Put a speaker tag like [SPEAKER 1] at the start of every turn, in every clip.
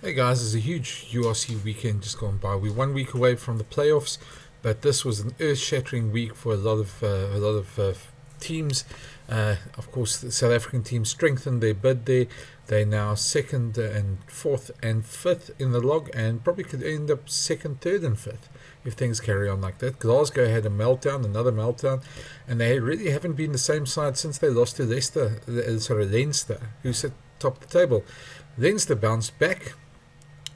[SPEAKER 1] Hey guys, there's a huge URC weekend just gone by. We're 1 week away from the playoffs, but this was an earth-shattering week for a lot of teams. Of course, the South African team strengthened their bid there. They're now second and fourth and fifth in the log, and probably could end up second, third, and fifth if things carry on like that. Glasgow had a meltdown, another meltdown, and they really haven't been the same side since they lost to Leinster, who sat top of the table. Leinster bounced back.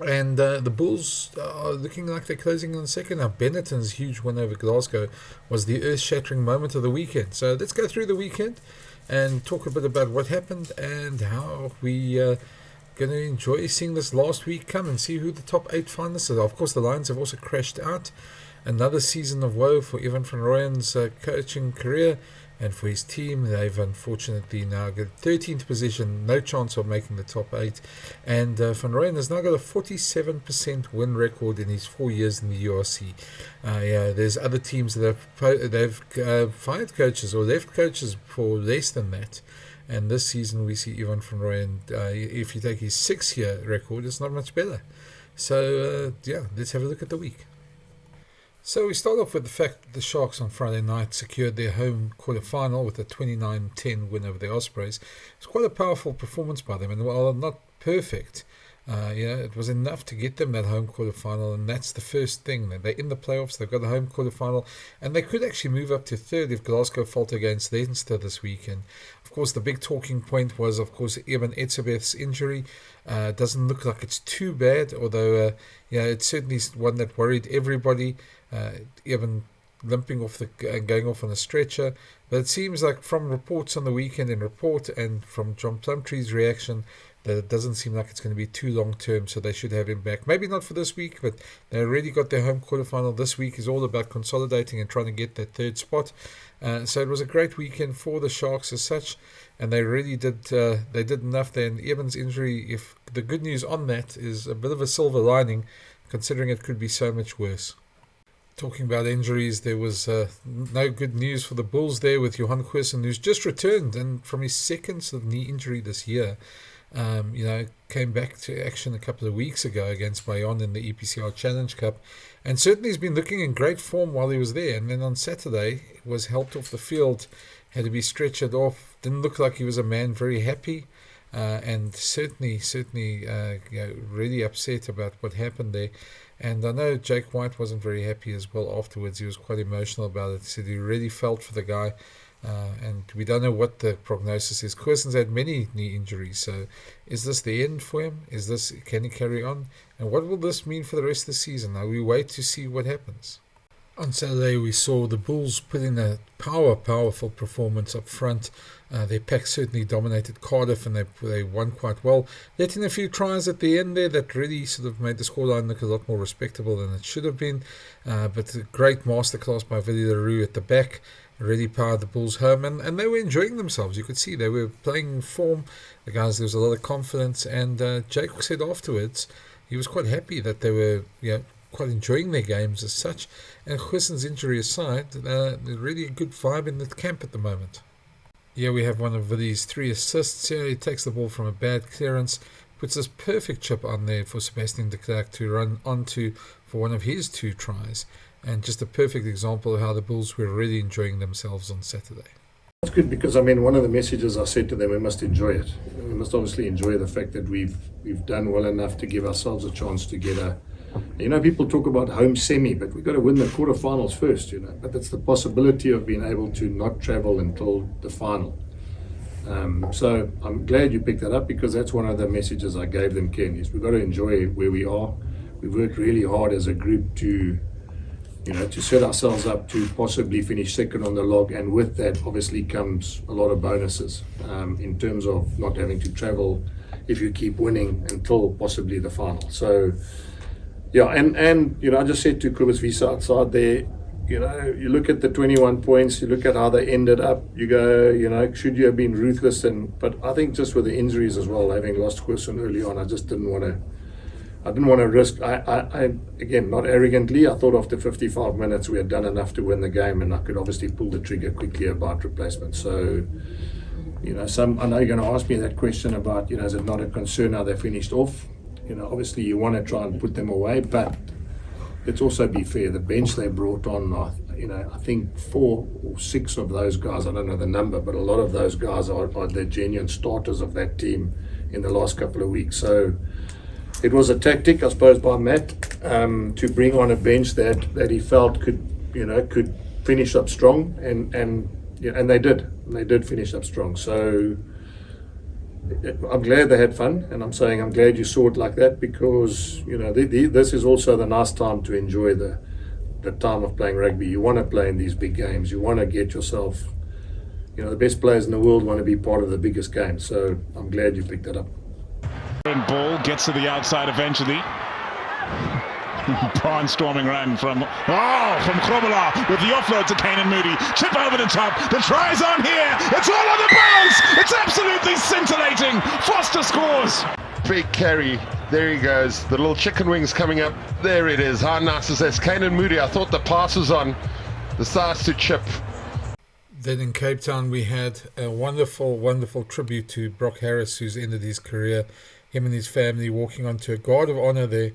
[SPEAKER 1] And the Bulls are looking like they're closing on second. Now, Benetton's huge win over Glasgow was the earth-shattering moment of the weekend. So let's go through the weekend and talk a bit about what happened and how we going to enjoy seeing this last week come and see who the top 8 finalists are. Of course, the Lions have also crashed out. Another season of woe for Evan van Rooyen's coaching career. And for his team, they've unfortunately now got 13th position, no chance of making the top 8. And Van Rooyen has now got a 47% win record in his 4 years in the URC. There's other teams that they've fired coaches or left coaches for less than that. And this season we see Evan van Rooyen, if you take his 6-year record, it's not much better. So, let's have a look at the week. So we start off with the fact that the Sharks on Friday night secured their home quarterfinal with a 29-10 win over the Ospreys. It's quite a powerful performance by them, and while not perfect, it was enough to get them that home quarterfinal, and that's the first thing. They're in the playoffs, they've got a home quarterfinal, and they could actually move up to third if Glasgow falter against Leinster this weekend. Of course, the big talking point was, of course, Eben Etzebeth's injury. Doesn't look like it's too bad, although it's certainly one that worried everybody. Even limping off going off on a stretcher, but it seems like from reports on the weekend and from John Plumtree's reaction that it doesn't seem like it's going to be too long term, so they should have him back. Maybe not for this week, but they already got their home quarterfinal. This week is all about consolidating and trying to get that third spot. So it was a great weekend for the Sharks as such, and they really did enough there. And Evan's injury, if the good news on that is a bit of a silver lining, considering it could be so much worse. Talking about injuries, there was no good news for the Bulls there with Johan Goosen, who's just returned and from his second sort of knee injury this year. Came back to action a couple of weeks ago against Bayonne in the EPCR Challenge Cup, and certainly he's been looking in great form while he was there. And then on Saturday was helped off the field, had to be stretchered off. Didn't look like he was a man very happy, and certainly really upset about what happened there. And I know Jake White wasn't very happy as well afterwards. He was quite emotional about it. He said he really felt for the guy. And we don't know what the prognosis is. Goosen's had many knee injuries. So is this the end for him? Can he carry on? And what will this mean for the rest of the season? Now we wait to see what happens. On Saturday, we saw the Bulls put in a powerful performance up front. Their pack certainly dominated Cardiff, and they won quite well. Letting a few tries at the end there that really sort of made the scoreline look a lot more respectable than it should have been. But a great masterclass by Willie Leroux at the back really powered the Bulls home, and they were enjoying themselves. You could see they were playing in form. The guys, there was a lot of confidence, and Jake said afterwards he was quite happy that they were quite enjoying their games as such. And Goosen's injury aside, really a good vibe in the camp at the moment. Here we have one of Willie's 3 assists here. He takes the ball from a bad clearance, puts this perfect chip on there for Sebastian de Klerk to run onto for one of his 2 tries. And just a perfect example of how the Bulls were really enjoying themselves on Saturday.
[SPEAKER 2] That's good because, one of the messages I said to them, we must enjoy it. We must obviously enjoy the fact that we've done well enough to give ourselves a chance to get a... people talk about home semi, but we've got to win the quarterfinals first, But it's the possibility of being able to not travel until the final. So I'm glad you picked that up because that's one of the messages I gave them, Ken, is we've got to enjoy where we are. We've worked really hard as a group to set ourselves up to possibly finish second on the log, and with that obviously comes a lot of bonuses in terms of not having to travel if you keep winning until possibly the final. So I just said to Kobus Visa outside there, you look at the 21 points, you look at how they ended up, you go, should you have been ruthless? But I think just with the injuries as well, having lost Goosen early on, I just didn't want to risk. I again, not arrogantly, I thought after 55 minutes we had done enough to win the game, and I could obviously pull the trigger quickly about replacement. So, I know you're going to ask me that question about, is it not a concern how they finished off? obviously you want to try and put them away, but let's also be fair. The bench they brought on, I think 4 or 6 of those guys, I don't know the number, but a lot of those guys are the genuine starters of that team in the last couple of weeks. So it was a tactic, I suppose, by Matt to bring on a bench that he felt could finish up strong, and they did. They did finish up strong. So I'm glad they had fun, and I'm saying I'm glad you saw it like that, because this is also the nice time to enjoy the time of playing rugby. You want to play in these big games. You want to get yourself, the best players in the world want to be part of the biggest game. So I'm glad you picked that up.
[SPEAKER 3] Ball gets to the outside eventually. Barnstorming run from Grobelaar with the offload to Kanan Moody. Chip over the top. The try's on here. It's all on the bounce. It's absolutely scintillating. Foster scores.
[SPEAKER 4] Big carry. There he goes. The little chicken wings coming up. There it is. How nice is this? Kanan Moody, I thought the pass was on. Decides to chip.
[SPEAKER 1] Then in Cape Town we had a wonderful, wonderful tribute to Brock Harris, who's ended his career. Him and his family walking onto a guard of honour there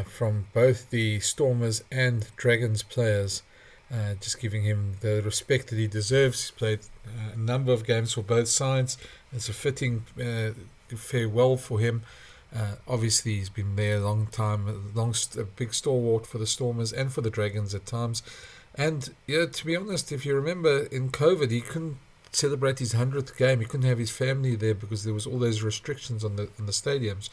[SPEAKER 1] from both the Stormers and Dragons players, just giving him the respect that he deserves. He's played a number of games for both sides. It's a fitting farewell for him. Obviously he's been there a long time, a big stalwart for the Stormers and for the Dragons at times. And to be honest, if you remember in COVID, he couldn't celebrate his 100th game. He couldn't have his family there because there was all those restrictions on the stadiums.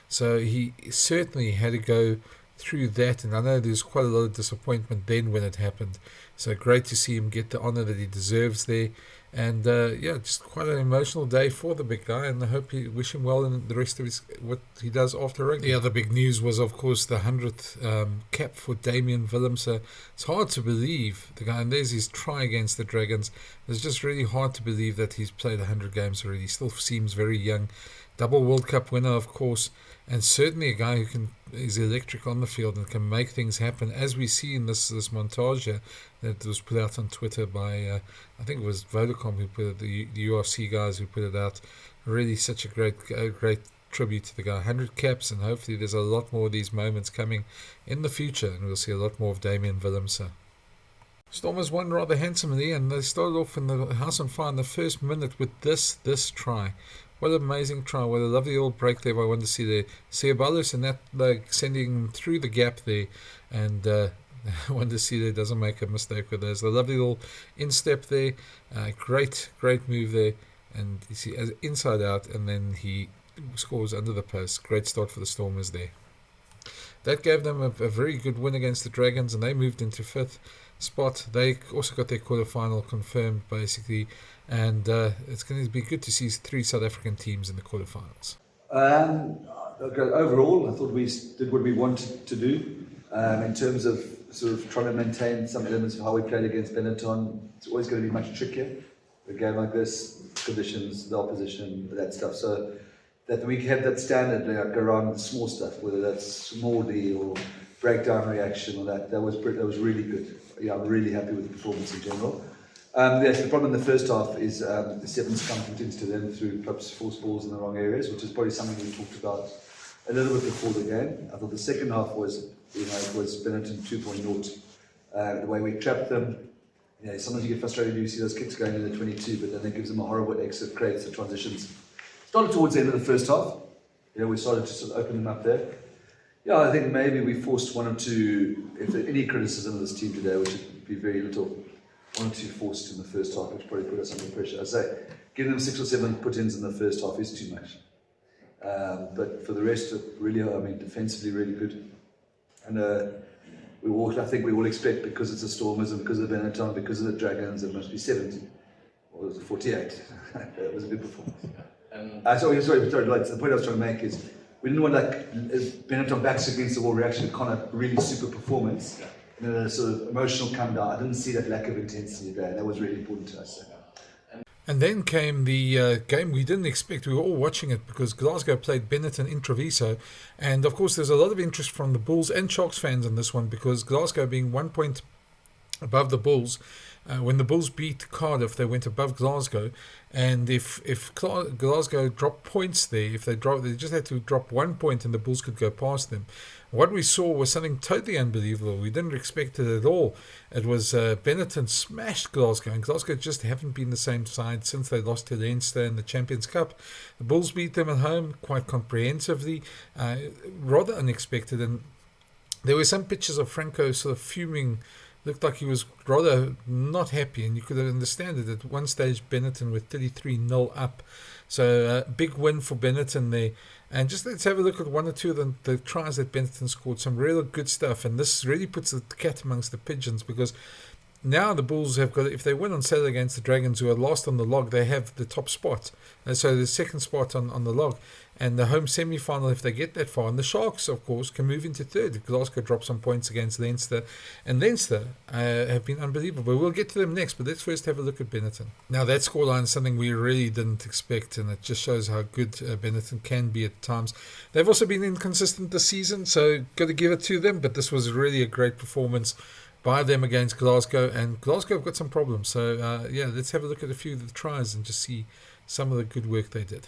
[SPEAKER 1] So he certainly had to go through that, and I know there's quite a lot of disappointment then when it happened. So great to see him get the honour that he deserves there. And just quite an emotional day for the big guy, and I hope wish him well in the rest of what he does after rugby. The other big news was, of course, the 100th cap for Damian Willemse. It's hard to believe the guy, and there's his try against the Dragons. It's just really hard to believe that he's played 100 games already. He still seems very young. Double World Cup winner, of course, and certainly a guy who is electric on the field and can make things happen, as we see in this montage here that was put out on Twitter by, I think it was Vodacom who put it, the URC guys who put it out. Really such a great tribute to the guy. 100 caps, and hopefully there's a lot more of these moments coming in the future, and we'll see a lot more of Damian Willemse. Stormers won rather handsomely, and they started off in the house on fire in the first minute with this try. What an amazing try. What a lovely little break there I wanted to see there. Seabalos and that sending him through the gap there. And I wanted to see that he doesn't make a mistake with those. A lovely little instep there. Great move there. And you see inside out, and then he scores under the post. Great start for the Stormers there. That gave them a very good win against the Dragons, and they moved into 5th spot. They also got their quarterfinal confirmed, basically. And it's going to be good to see 3 South African teams in the quarterfinals.
[SPEAKER 5] Overall, I thought we did what we wanted to do in terms of sort of trying to maintain some elements of how we played against Benetton. It's always going to be much trickier. A game like this, conditions, the opposition, that stuff. So that we have that standard like around the small stuff, whether that's small D or breakdown reaction or that was really good. Yeah, I'm really happy with the performance in general. The problem in the first half is the sevens come into them through clubs force balls in the wrong areas, which is probably something we talked about a little bit before the game. I thought the second half was, it was Benetton 2.0. The way we trapped them. Sometimes you get frustrated when you see those kicks going in the 22, but then it gives them a horrible exit, creates the transitions. Started towards the end of the first half. We started to sort of open them up there. Yeah, I think maybe we forced 1 or 2, if there's any criticism of this team today, which would be very little, 1 or 2 forced in the first half, which probably put us under pressure. I say, giving them 6 or 7 put-ins in the first half is too much. But for the rest, really, defensively really good. And I think we all expect, because it's the Stormers and because of the Benetton, because of the Dragons, it must be 70. Or was it 48? That was a good performance. Sorry, the point I was trying to make is, we didn't want Benetton backs against the wall reaction, kind of really super performance. And then a sort of emotional come down. I didn't see that lack of intensity there. That was really important to us.
[SPEAKER 1] And then came the game we didn't expect. We were all watching it because Glasgow played Benetton in Treviso. And of course, there's a lot of interest from the Bulls and Sharks fans in this one, because Glasgow being 1 point above the Bulls. When the Bulls beat Cardiff, they went above Glasgow, and if Glasgow dropped points there, if they just had to drop 1 point, and the Bulls could go past them. What we saw was something totally unbelievable. We didn't expect it at all. It was Benetton smashed Glasgow, and Glasgow just haven't been the same side since they lost to Leinster in the Champions Cup. The Bulls beat them at home quite comprehensively, rather unexpected, and there were some pictures of Franco sort of fuming. Looked like he was rather not happy, and you could understand it. At one stage, Benetton were 33-0 up. So big win for Benetton there. And just let's have a look at one or two of the tries that Benetton scored. Some real good stuff. And this really puts the cat amongst the pigeons, because now the Bulls have got, if they win on Saturday against the Dragons, who are last on the log, they have the top spot. And so the second spot on the log. And the home semi-final, if they get that far. And the Sharks, of course, can move into third if Glasgow drops some points against Leinster. And Leinster have been unbelievable. We'll get to them next, but let's first have a look at Benetton. Now, that scoreline is something we really didn't expect, and it just shows how good Benetton can be at times. They've also been inconsistent this season, so got to give it to them, but this was really a great performance by them against Glasgow, and Glasgow have got some problems. So, let's have a look at a few of the tries and just see some of the good work they did.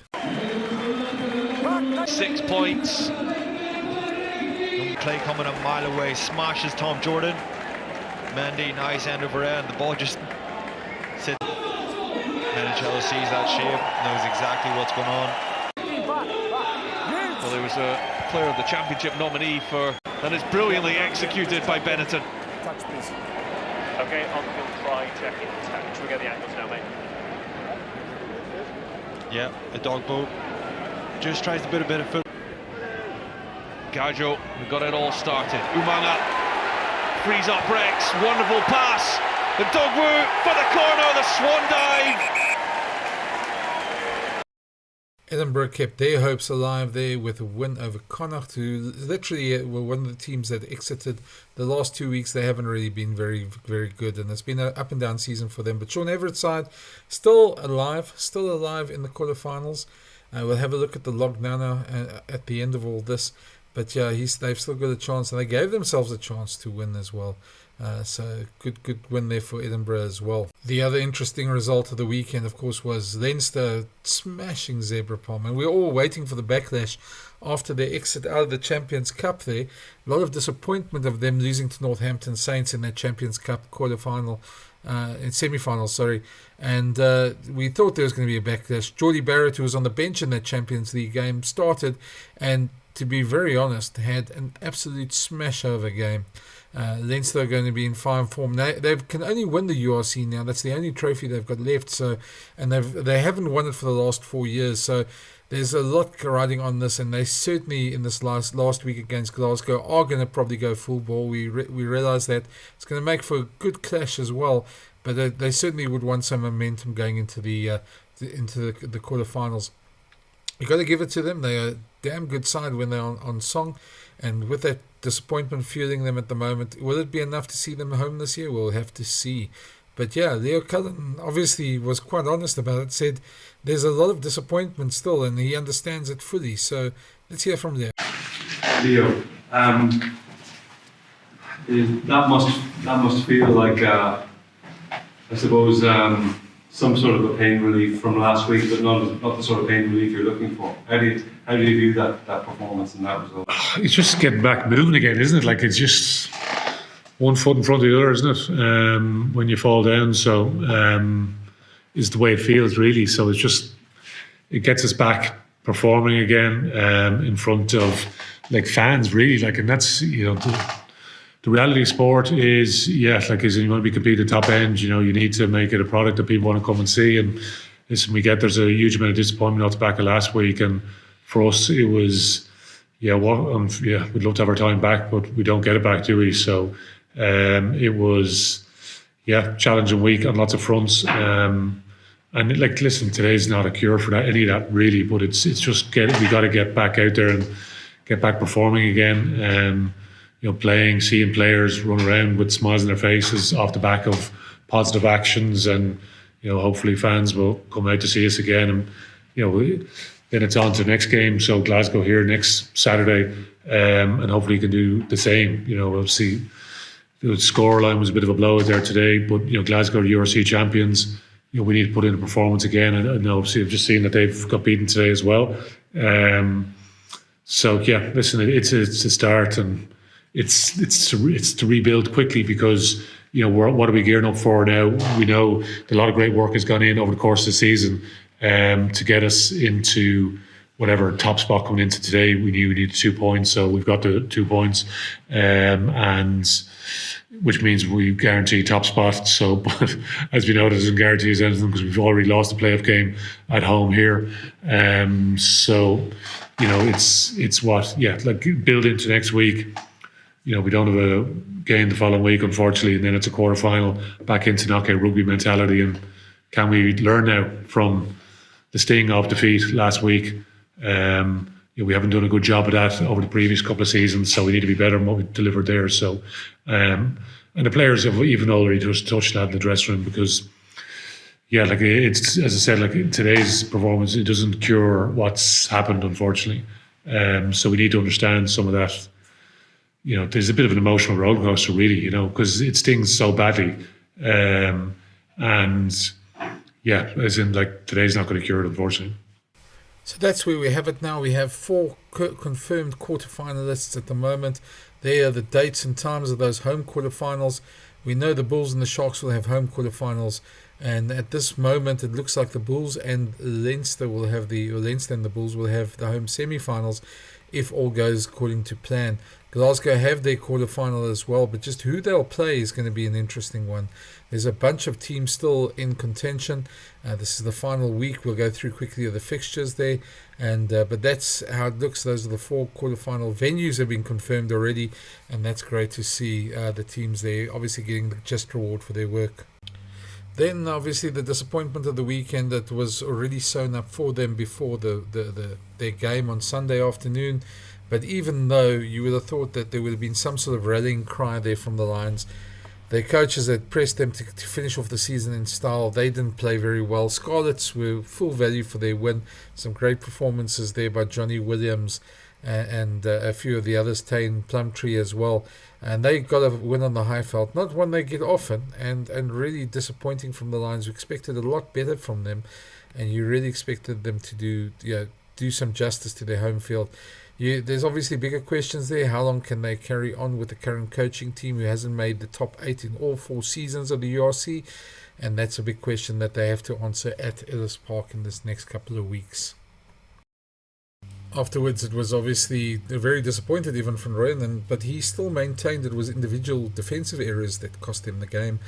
[SPEAKER 6] 6 points. Young Clay coming a mile away, smashes Tom Jordan. Mendy, nice end over end. The ball just sits. Menichello sees that shape, knows exactly what's going on.
[SPEAKER 7] Well, he was a player of the championship nominee for, and it's brilliantly executed by Benetton.
[SPEAKER 8] Touch, please.
[SPEAKER 9] Okay, on the field, try, check it. Should we get the angles now, mate?
[SPEAKER 6] Yeah, a dog boat. Just tries to put a bit of foot.
[SPEAKER 7] Gajjo, we got it all started. Umanga frees up Rex, wonderful pass. The Dogwu for the corner, the swan dive.
[SPEAKER 1] Edinburgh kept their hopes alive there with a win over Connacht, who literally were one of the teams that exited. The last 2 weeks they haven't really been very, very good, and it's been an up and down season for them. But Sean Everett's side still alive in the quarterfinals. We'll have a look at the log now at the end of all this. But yeah, they've still got a chance, and they gave themselves a chance to win as well. So good win there for Edinburgh as well. The other interesting result of the weekend, of course, was Leinster smashing Zebra Palm. And we're all waiting for the backlash after their exit out of the Champions Cup there. A lot of disappointment of them losing to Northampton Saints in that Champions Cup quarterfinal. In semi-finals, sorry, and we thought there was going to be a backlash. Geordie Barrett, who was on the bench in that Champions League game, started, and to be very honest, had an absolute smash-over game. Leinster are going to be in fine form. They can only win the URC now. That's the only trophy they've got left. So, and they haven't won it for the last 4 years. So there's a lot riding on this, and they certainly in this last week against Glasgow are going to probably go full ball. We realise that it's going to make for a good clash as well, but they certainly would want some momentum going into the quarterfinals. You got to give it to them. They are a damn good side when they're on song, and with that disappointment fueling them at the moment, will it be enough to see them home this year? We'll have to see. But yeah, Leo Cullen obviously was quite honest about it, said there's a lot of disappointment still, and he understands it fully. So let's hear from Leo.
[SPEAKER 10] Leo, that must feel like I suppose some sort of a pain relief from last week, but not the sort of pain relief you're looking for. How do you view that performance and that result?
[SPEAKER 11] It's just getting back moving again, isn't it? Like, it's just one foot in front of the other, isn't it? When you fall down, so is the way it feels, really. So it gets us back performing again in front of fans, really. And that's, the reality of sport is, you want to be competing at the top end. You need to make it a product that people want to come and see. And listen, there's a huge amount of disappointment off the back of last week, and for us it was, we'd love to have our time back, but we don't get it back, do we? So it was, challenging week on lots of fronts. And listen, today's not a cure for any of that, really, but it's just we got to get back out there and get back performing again. Playing, seeing players run around with smiles on their faces off the back of positive actions, and hopefully fans will come out to see us again. And then it's on to the next game. So Glasgow here next Saturday, and hopefully you can do the same. We'll see the scoreline was a bit of a blowout there today, but Glasgow are URC champions. We need to put in a performance again, and obviously I've just seen that they've got beaten today as well. So yeah, listen, it's a start, and it's to rebuild quickly, because what are we gearing up for now? We know a lot of great work has gone in over the course of the season to get us into whatever top spot coming into today. We knew we needed 2 points, so we've got the 2 points, and which means we guarantee top spot. So, but as we know, that doesn't guarantee us anything, because we've already lost the playoff game at home here. So, it's like build into next week. We don't have a game the following week, unfortunately, and then it's a quarter-final, back into knockout rugby mentality. And can we learn now from the sting of defeat last week? We haven't done a good job of that over the previous couple of seasons, so we need to be better in what we delivered there. So, and the players have even already just touched that in the dressing room, because, like it's, as I said, like today's performance, it doesn't cure what's happened, unfortunately. So we need to understand some of that. There's a bit of an emotional roller coaster, really, because it stings so badly. And yeah, as in, like, today's not going to cure it, unfortunately.
[SPEAKER 1] So that's where we have it now. We have 4 confirmed quarterfinalists at the moment. There are the dates and times of those home quarterfinals. We know the Bulls and the Sharks will have home quarterfinals, and at this moment it looks like the Bulls and Leinster and the Bulls will have the home semi-finals if all goes according to plan. Glasgow have their quarterfinal as well, but just who they'll play is going to be an interesting one. There's a bunch of teams still in contention. This is the final week. We'll go through quickly the fixtures there, and but that's how it looks. Those are the 4 quarterfinal venues have been confirmed already, and that's great to see the teams there obviously getting the just reward for their work. Then obviously the disappointment of the weekend that was already sewn up for them before their game on Sunday afternoon. But even though you would have thought that there would have been some sort of rallying cry there from the Lions, their coaches had pressed them to finish off the season in style. They didn't play very well. Scarlets were full value for their win. Some great performances there by Johnny Williams and a few of the others, Tane Plumtree as well. And they got a win on the Highveld, not one they get often, and really disappointing from the Lions. We expected a lot better from them, and you really expected them to do some justice to their home field. There's obviously bigger questions there. How long can they carry on with the current coaching team who hasn't made the top 8 in all 4 seasons of the URC? And that's a big question that they have to answer at Ellis Park in this next couple of weeks. Afterwards, it was obviously very disappointed even from Royan, but he still maintained it was individual defensive errors that cost him the game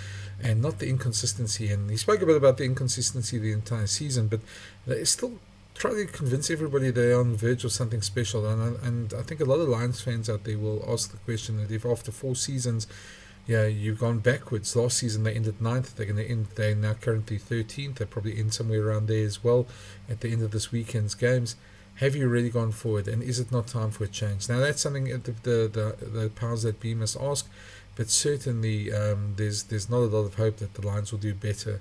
[SPEAKER 1] and not the inconsistency. And he spoke a bit about the inconsistency the entire season, but they still try to convince everybody they're on the verge of something special. And I think a lot of Lions fans out there will ask the question that if after 4 seasons, you've gone backwards. Last season they ended 9th. They're now currently 13th. They'll probably end somewhere around there as well at the end of this weekend's games. Have you really gone forward, and is it not time for a change? Now that's something that the powers that be must ask, but certainly there's not a lot of hope that the Lions will do better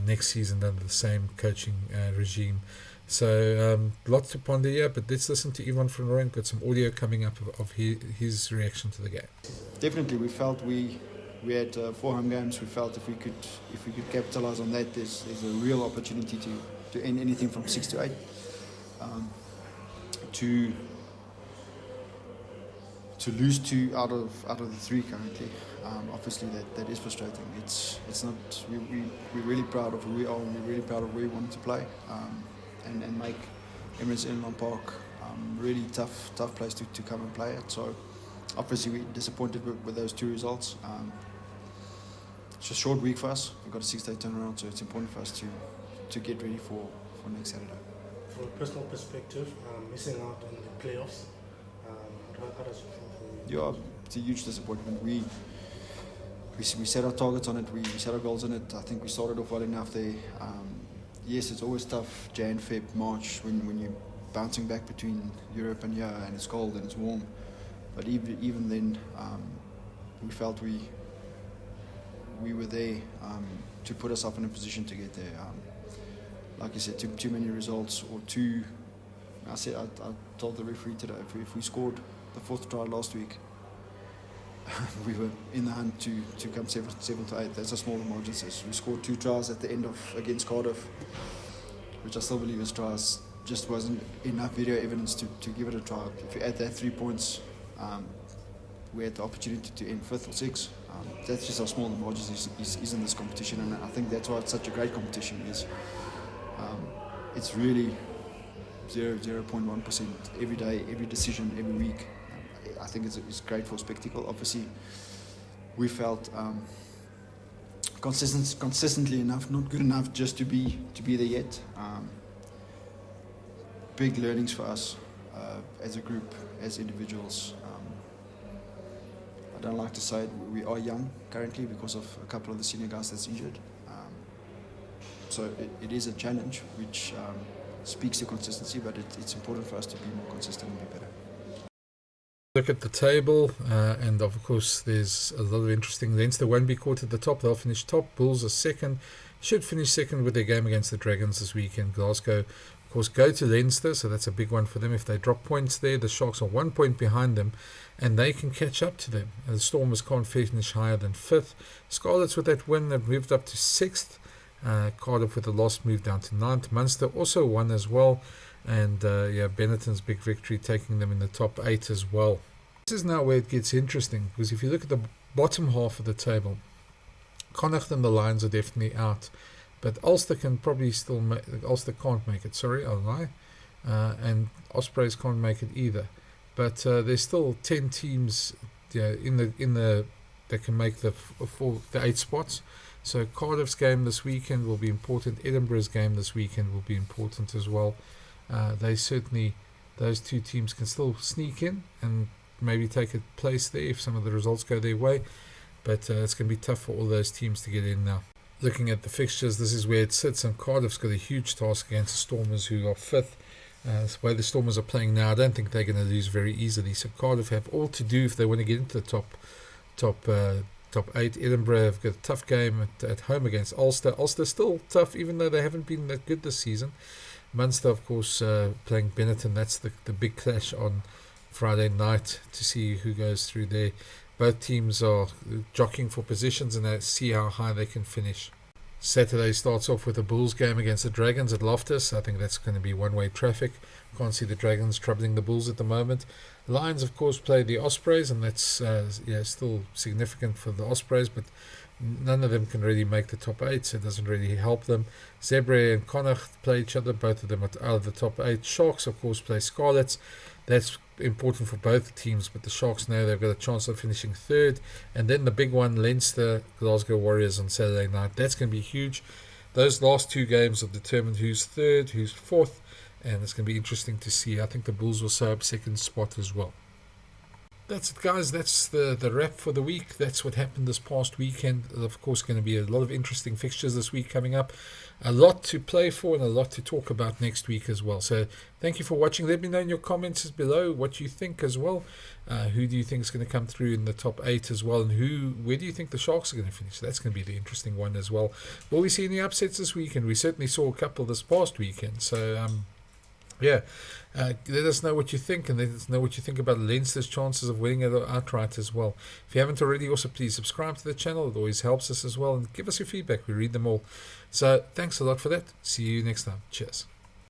[SPEAKER 1] next season under the same coaching regime. So lots to ponder here, but let's listen to Ivan van Rooyen. Got some audio coming up of his reaction to the game.
[SPEAKER 8] Definitely, we felt we had 4 home games. We felt if we could capitalise on that, there's a real opportunity to end anything from 6 to 8. To lose 2 out of the 3 currently, obviously that is frustrating. It's not. We're really proud of who we are. And we're really proud of where we want to play, and make Emirates Inland Park really tough place to come and play at. So obviously we're disappointed with those 2 results. It's a short week for us. We've got a 6-day turnaround, so it's important for us to get ready for next Saturday.
[SPEAKER 12] From a personal perspective, missing out on the playoffs, how does it feel for you?
[SPEAKER 8] Yeah, it's a huge disappointment. We set our targets on it, we set our goals on it. I think we started off well enough there. Yes, it's always tough, Jan, Feb, March, when you're bouncing back between Europe and here, and it's cold and it's warm. But even then, we felt we were there to put ourselves in a position to get there. Like you said, too many results or too. I told the referee today if we scored the 4th try last week, we were in the hunt to come 7 to 8. That's a smaller margin. We scored 2 tries at the end against Cardiff, which I still believe is tries. Just wasn't enough video evidence to give it a try. If you add that 3 points, we had the opportunity to end 5th or 6th. That's just how small the margin is in this competition, and I think that's why it's such a great competition. It's really 0.1% every day, every decision, every week. I think it's great for spectacle. Obviously, we felt consistently enough, not good enough just to be there yet. Big learnings for us as a group, as individuals. I don't like to say it, we are young currently because of a couple of the senior guys that's injured. So it is a challenge which speaks to consistency, but it's important for us to be more consistent and be better.
[SPEAKER 1] Look at the table, and of course there's a lot of interesting. Leinster won't be caught at the top, they'll finish top. Bulls are second, should finish second with their game against the Dragons this weekend. Glasgow, of course, go to Leinster, so that's a big one for them. If they drop points there, the Sharks are 1 point behind them, and they can catch up to them. And the Stormers can't finish higher than 5th. Scarlets with that win have moved up to 6th. Cardiff with the loss moved down to 9th. Munster also won as well. And Benetton's big victory taking them in the top 8 as well. This is now where it gets interesting, because if you look at the bottom half of the table, Connacht and the Lions are definitely out, but Ulster can probably still Ulster can't make it. Sorry, I'll lie. And Ospreys can't make it either. But there's still 10 teams in the that can make the 8 spots. So Cardiff's game this weekend will be important. Edinburgh's game this weekend will be important as well. Those 2 teams can still sneak in and maybe take a place there if some of the results go their way, but it's going to be tough for all those teams to get in now. Looking at the fixtures, this is where it sits, and Cardiff's got a huge task against the Stormers, who are 5th. The way the Stormers are playing now, I don't think they're going to lose very easily, so Cardiff have all to do if they want to get into the top 8. Edinburgh have got a tough game at home against Ulster. Ulster's still tough, even though they haven't been that good this season. Munster, of course, playing Benetton. That's the big clash on Friday night to see who goes through there. Both teams are jockeying for positions, and they see how high they can finish. Saturday starts off with a Bulls game against the Dragons at Loftus. I think that's going to be one-way traffic. Can't see the Dragons troubling the Bulls at the moment. Lions, of course, play the Ospreys, and that's still significant for the Ospreys, but none of them can really make the top 8, so it doesn't really help them. Zebre and Connacht play each other. Both of them are out of the top 8. Sharks, of course, play Scarlets. That's important for both teams, but the Sharks know they've got a chance of finishing 3rd. And then the big one, Leinster, Glasgow Warriors on Saturday night. That's going to be huge. Those last 2 games have determined who's 3rd, who's 4th, and it's going to be interesting to see. I think the Bulls will sew up 2nd spot as well. That's it, guys. That's the wrap for the week. That's what happened this past weekend. Of course, going to be a lot of interesting fixtures this week coming up. A lot to play for and a lot to talk about next week as well. So thank you for watching. Let me know in your comments below what you think as well. Who do you think is going to come through in the top 8 as well? And where do you think the Sharks are going to finish? That's going to be the interesting one as well. Will we see any upsets this weekend? We certainly saw a couple this past weekend. So, let us know what you think, and let us know what you think about Leinster's chances of winning it outright as well. If you haven't already, also please subscribe to the channel. It always helps us as well, and give us your feedback. We read them all. So thanks a lot for that. See you next time. Cheers.